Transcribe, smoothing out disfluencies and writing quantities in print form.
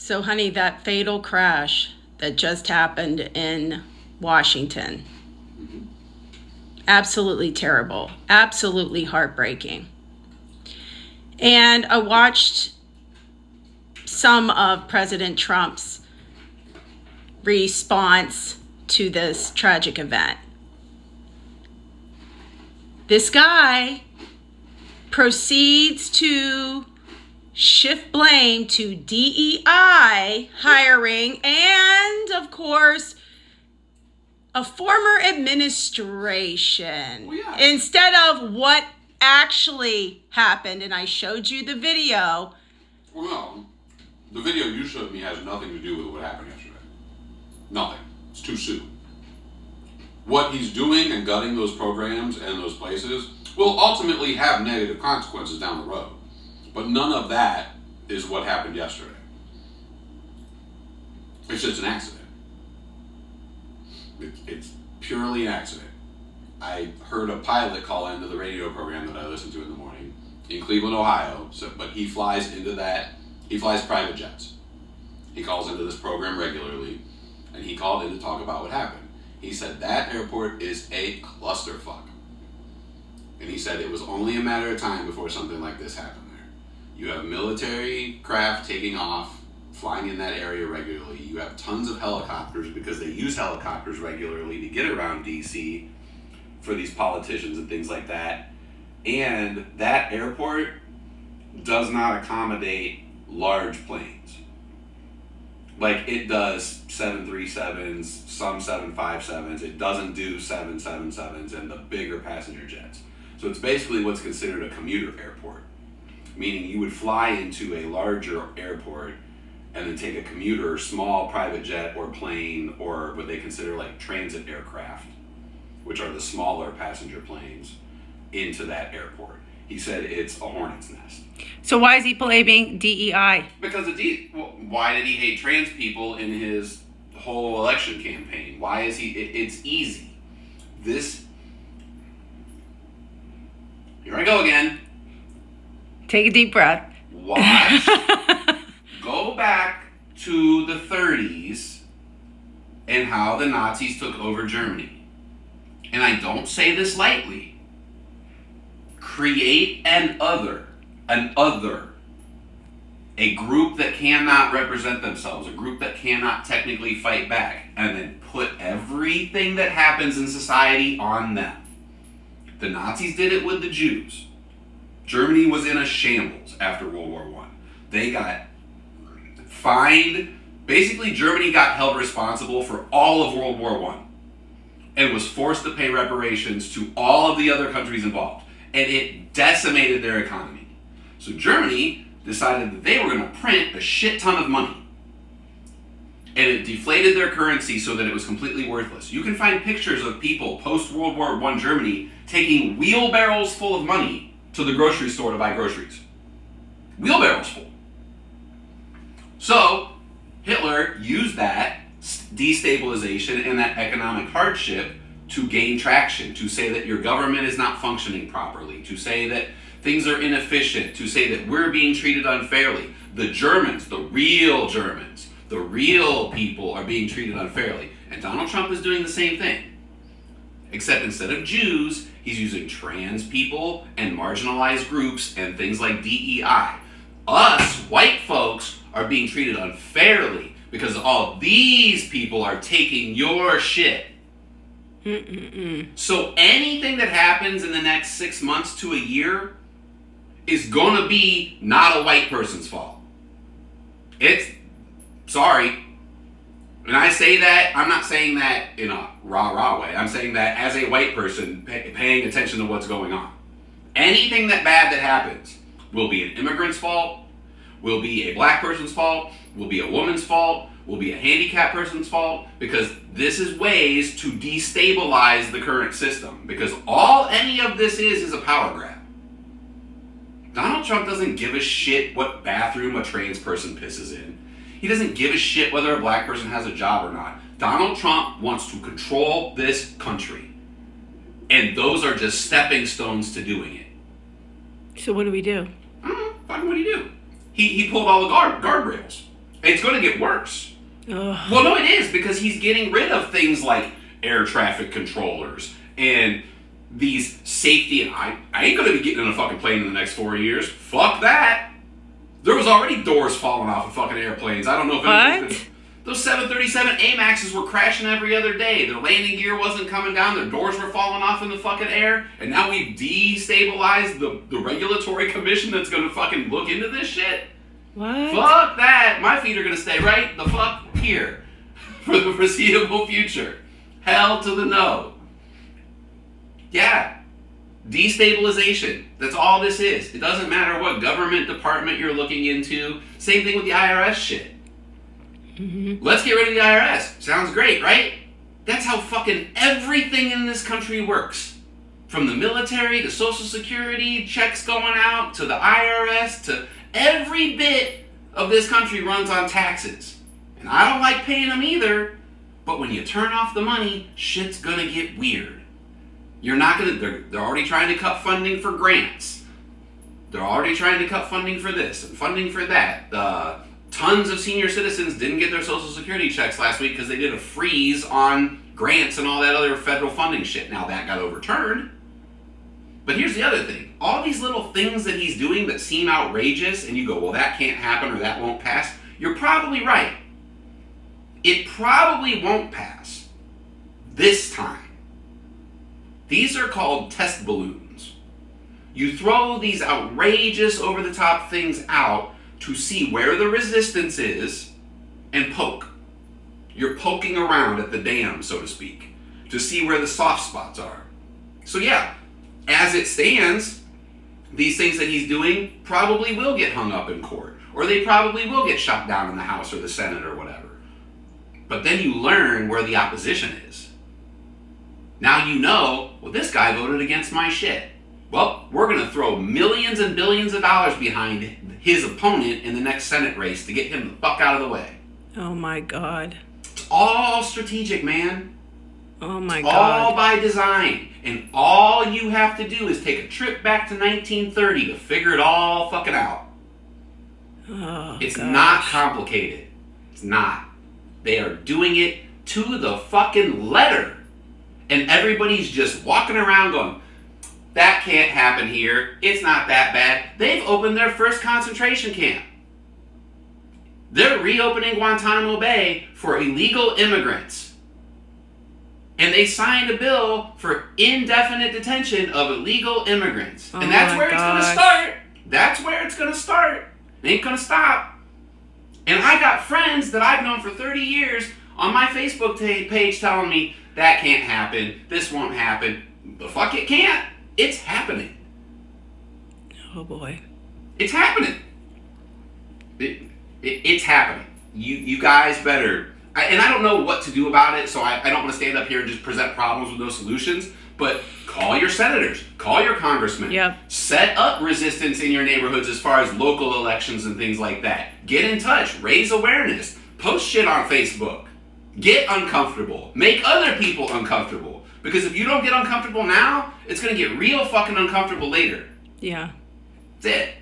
So, honey, that fatal crash that just happened in Washington, absolutely terrible, absolutely heartbreaking. And I watched some of President Trump's response to this tragic event. This guy proceeds to shift blame to DEI hiring and, of course, a former administration instead of what actually happened. And I showed you the video. Well, no. The video you showed me has nothing to do with what happened yesterday. Nothing. It's too soon. What he's doing and gutting those programs and those places will ultimately have negative consequences down the road. But none of that is what happened yesterday. It's just an accident. It's purely an accident. I heard a pilot call into the radio program that I listened to in the morning in Cleveland, Ohio. But he flies private jets. He calls into this program regularly, and he called in to talk about what happened. He said that airport is a clusterfuck. And he said it was only a matter of time before something like this happened there. You have military craft taking off, flying in that area regularly. You have tons of helicopters because they use helicopters regularly to get around DC for these politicians and things like that. And that airport does not accommodate large planes. Like it does 737s, some 757s. It doesn't do 777s and the bigger passenger jets. So it's basically what's considered a commuter airport, meaning you would fly into a larger airport and then take a commuter, small private jet or plane, or what they consider like transit aircraft, which are the smaller passenger planes, into that airport. He said it's a hornet's nest. So why is he blaming DEI? Because why did he hate trans people in his whole election campaign? Why is he? It's easy. Here I go again. Take a deep breath. Watch. Go back to the 30s and how the Nazis took over Germany. And I don't say this lightly. Create an other, a group that cannot represent themselves, a group that cannot technically fight back, and then put everything that happens in society on them. The Nazis did it with the Jews. Germany was in a shambles after World War I. They got fined. Basically, Germany got held responsible for all of World War I and was forced to pay reparations to all of the other countries involved. And it decimated their economy. So Germany decided that they were going to print a shit ton of money. And it deflated their currency so that it was completely worthless. You can find pictures of people post-World War I Germany taking wheelbarrows full of money to the grocery store to buy groceries. Wheelbarrows full. So Hitler used that destabilization and that economic hardship to gain traction, to say that your government is not functioning properly, to say that things are inefficient, to say that we're being treated unfairly. The Germans, the real people are being treated unfairly. And Donald Trump is doing the same thing. Except instead of Jews, he's using trans people and marginalized groups and things like DEI. Us, white folks, are being treated unfairly because all these people are taking your shit. So anything that happens in the next 6 months to a year is going to be not a white person's fault. Sorry. When I say that, I'm not saying that in a rah-rah way. I'm saying that as a white person paying attention to what's going on. Anything that happens will be an immigrant's fault, will be a black person's fault, will be a woman's fault, will be a handicapped person's fault, because this is ways to destabilize the current system. Because all any of this is a power grab. Donald Trump doesn't give a shit what bathroom a trans person pisses in. He doesn't give a shit whether a black person has a job or not. Donald Trump wants to control this country. And those are just stepping stones to doing it. So what do we do? Fucking what do you do? He pulled all the guardrails. It's going to get worse. Ugh. Well, no, it is, because he's getting rid of things like air traffic controllers and these safety. I ain't going to be getting in a fucking plane in the next 4 years. Fuck that. There was already doors falling off of fucking airplanes. I don't know if What? those 737 AMAXs were crashing every other day. Their landing gear wasn't coming down. Their doors were falling off in the fucking air. And now we've destabilized the regulatory commission that's going to fucking look into this shit. What? Fuck that. My feet are going to stay right the fuck here for the foreseeable future. Hell to the no. Yeah. Destabilization. That's all this is. It doesn't matter what government department you're looking into. Same thing with the IRS shit. Mm-hmm. Let's get rid of the IRS. Sounds great, right? That's how fucking everything in this country works. From the military to Social Security, checks going out, to the IRS, to every bit of this country runs on taxes. And I don't like paying them either, but when you turn off the money, shit's gonna get weird. You're not gonna, they're already trying to cut funding for grants. They're already trying to cut funding for this and funding for that. Tons of senior citizens didn't get their Social Security checks last week because they did a freeze on grants and all that other federal funding shit. Now that got overturned. But here's the other thing. All these little things that he's doing that seem outrageous, and you go, well, that can't happen or that won't pass. You're probably right. It probably won't pass. This time. These are called test balloons. You throw these outrageous, over-the-top things out to see where the resistance is and poke. You're poking around at the dam, so to speak, to see where the soft spots are. So yeah, as it stands, these things that he's doing probably will get hung up in court, or they probably will get shot down in the House or the Senate or whatever. But then you learn where the opposition is. Now you know, well, this guy voted against my shit. Well, we're going to throw millions and billions of dollars behind his opponent in the next Senate race to get him the fuck out of the way. Oh my God. It's all strategic, man. Oh my It's God. all by design. And all you have to do is take a trip back to 1930 to figure it all fucking out. Oh, It's gosh. not complicated. It's not. They are doing it to the fucking letter. And everybody's just walking around going, that can't happen here. It's not that bad. They've opened their first concentration camp. They're reopening Guantanamo Bay for illegal immigrants. And they signed a bill for indefinite detention of illegal immigrants. Oh and that's my where it's going to gosh. start. That's where it's going to start. It ain't going to stop. And I got friends that I've known for 30 years on my Facebook page telling me, that can't happen. This won't happen. The fuck it can't. It's happening. Oh boy. It's happening. It's happening. You guys better. And I don't know what to do about it, so I don't want to stand up here and just present problems with no solutions. But call your senators. Call your congressmen. Yep. Set up resistance in your neighborhoods as far as local elections and things like that. Get in touch. Raise awareness. Post shit on Facebook. Get uncomfortable. Make other people uncomfortable. Because if you don't get uncomfortable now, it's going to get real fucking uncomfortable later. Yeah. That's it.